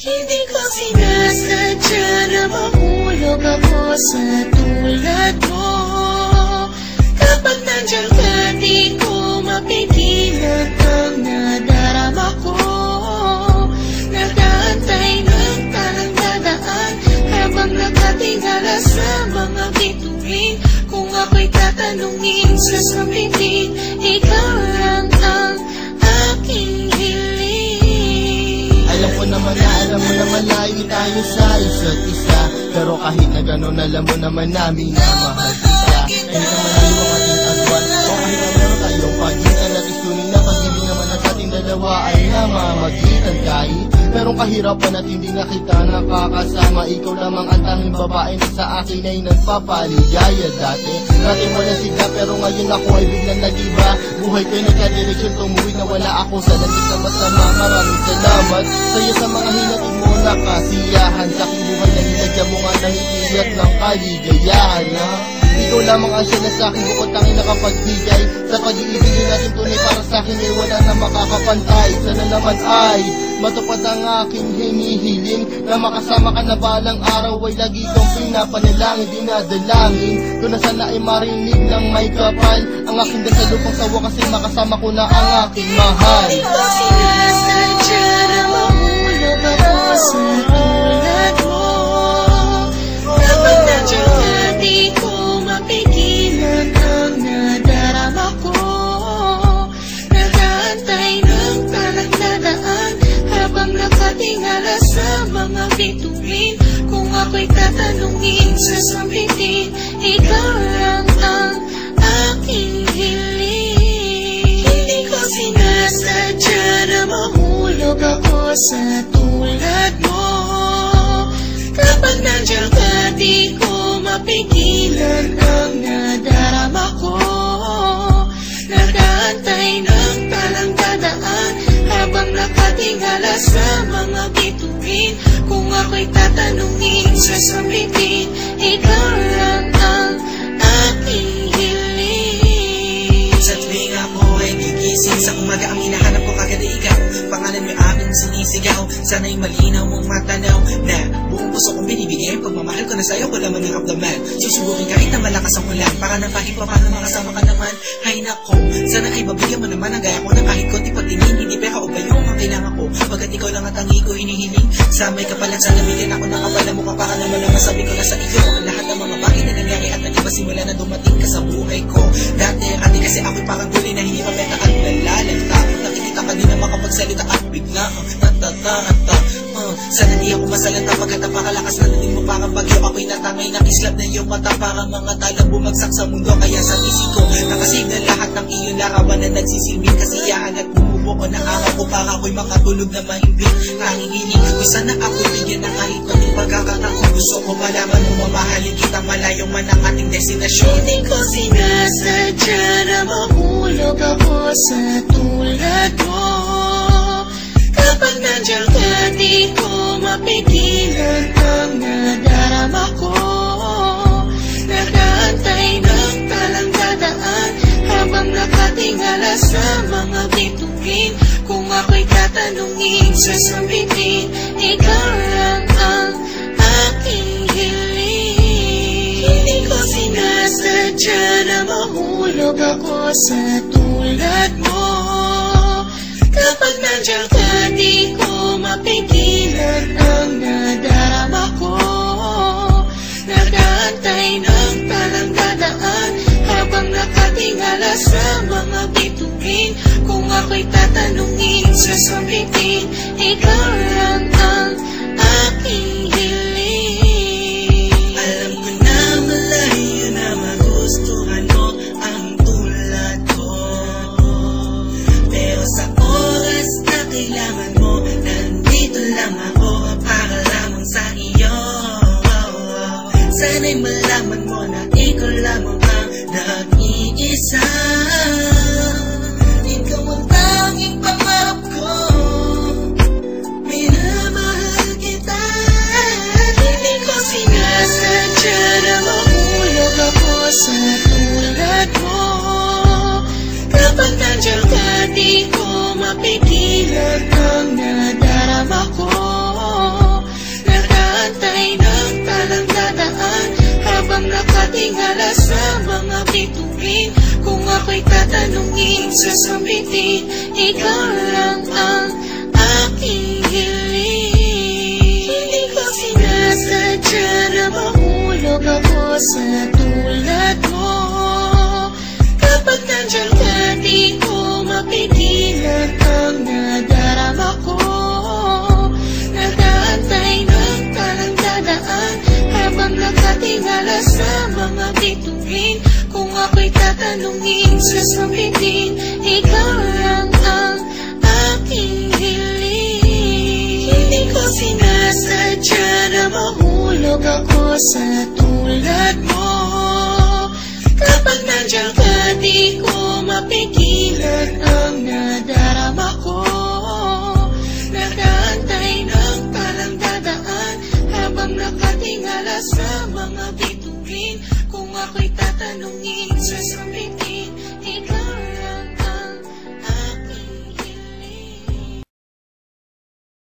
Hindi ko sinasadya na mahulog ako sa tulad mo. Kapag nandiyan ka, di ko mapigilan ang nadarama ko. Nag-aantay ng talang dadaan habang nakatingala sa mga bituin. Kung ako'y tatanungin sa sambitin, ikaw lang ang aking hiling. Alam mo naman malayo tayo sa isa't isa, pero kahit na gano'n alam mo naman namin na mahal kita. Kahit na malayo ang ating agwan, o kahit na meron tayong pagitan, at istunin na pag-ibig naman at ating dalawa ay namamagitan. Kahit merong kahirapan at hindi na kita nakakasama, ikaw lamang ang tanging babae na sa akin ay nagpapaligaya. Dati mo na siga, pero ngayon ako ay biglang nag-iba. Buhay ko'y nagka-direksyon, tumuwid na wala ako sa langit na masama. Maraming salamat sa'yo sa mga hinatid mo na kasiyahan. Sa aking buhay na hinadya mo nga ng hihiyat ng kaligayahan, ha? Ikaw lamang ang siya na sa akin bukod tanging nakapagbigay. Sa pag-iibigin natin tunay para sa akin ay wala na makakapantay. Sana naman ay matupad ang aking hinihiling, na makasama ka na balang araw ay lagi kong pinapanalangin, dinadalangin ko na sana ay marinig ng may kapal ang aking dasal upang sa wakas ay makasama ko na ang aking mahal. Hindi ko sinasadya na mahulog ako sa tulad mo. Kapag nandiyan ka, di ko mapigilan ang nadarama ko. Nag-aantay ng talang dadaan habang nakatingala sa mga bituin. Kung ako'y tatanungin sa sambitin, ikaw lang ang aking hiling. Hindi ko sinasadya na mahulog ako sa tulad mo. Kapag nandiyan ka, di ko mapigilan ang nadarama ko. Nag-aantay ng talang dadaan habang nakatingala sa mga bituin. Kung ako'y tatanungin sa sambitin, ikaw lang ang aking hiling. Sa tuwing ako ay gigising sa umaga, ang hinahanap ko kagad ay ikaw. Pangalan mo aming sinisigaw, sana'y malinaw mong matanaw na buong puso kong binibigay. Pagmamahal ko na sa'yo, wala man naramdaman. Susubukin kahit na malakas ang ulan, para na kahit pa paano makasama ka naman. Hay nako, sana ay mabigyan mo naman ang gaya ko na kahit konti pagtingin. Hindi pera o bayo ang kailangan ko, pagkat ikaw lang at tangi ko hinihiling. Sa may kapalan, sana bigyan ako ng kapala mo ka, para naman ang masabi ko na sa iyo ang lahat ng mga bagay na nangyari at nag-iba simula na dumating ka sa buhay ko. Dati kasi ako'y parang gulay na hindi mabenta at nalalanta. Nakikita ka din na makapagsalita at bigla ang tatatata. Sana di ako masalanta pagkat napakalakas na natin mo parang bagyo. Ako'y natangay na kislap na iyong mata, parang mga talang bumagsak sa mundo. Kaya sa isip ko nakasave na lahat ng iyong larawan na nagsisilbing kasiyahan at bumubuo na araw ko, para ako'y makatulog na mahimbing. Nanginginig ko sana ako'y bigyan ng kahit konting pagkakataon. Gusto ko malaman mo mamahalin kita, malayo man ang ating destinasyon. Hindi ko sinasadya na mahulog ako sa tulad mo. Kapag nandiyan ka, di ko mapigilan ang nadarama ko. Nag-aantay ng talang dadaan habang nakatingala sa mga bituin. Kung ako'y tatanungin sa sambitin, ikaw lang ang aking hiling. Hindi ko sinasadya na mahulog ako sa tulad mo. Kapag nandiyan ka, di ko mapigilan ang nadarama ko. Nag-aantay ng talang dadaan habang nakatingala sa mga bituin. Kung ako'y tatanungin sa sambitin, ikaw lang ang aking hiling. Alam ko na malayo na magustuhan mo ang tulad ko, pero sa oras na kailangan mo, nandito lang ako para lamang sa iyo. Sana'y malaman mo na ikaw lamang ang nag-iisa. Ikaw ang tanging pangarap ko, minamahal kita. Hindi ko sinasadya na mahulog ako sa tulad mo. Kapag nandiyan ka, di ko mapigilan ang nadarama ko. nakatingala sa mga bituin. Kung ako'y tatanungin, sasabihin, ikaw lang ang aking hiling. Hindi ko sinasadya na mahulog ako sa tulad mo. Kapag nandiyan ka, di ko mapigilan ang nadarama ko. Nag-aantay ng talang dadaan habang nakatingala sa mga bituin. Kung ako'y tatanungin, sasabihin, ikaw lang ang aking hiling. Hindi ko sinasadya na mahulog ako sa tulad mo. Kapag nandiyan ka, di ko mapigilan ang nadarama ko. Nag-aantay ng talang dadaan habang nakatingala sa mga bituin. Kung ako'y tatanungin, sasabihin,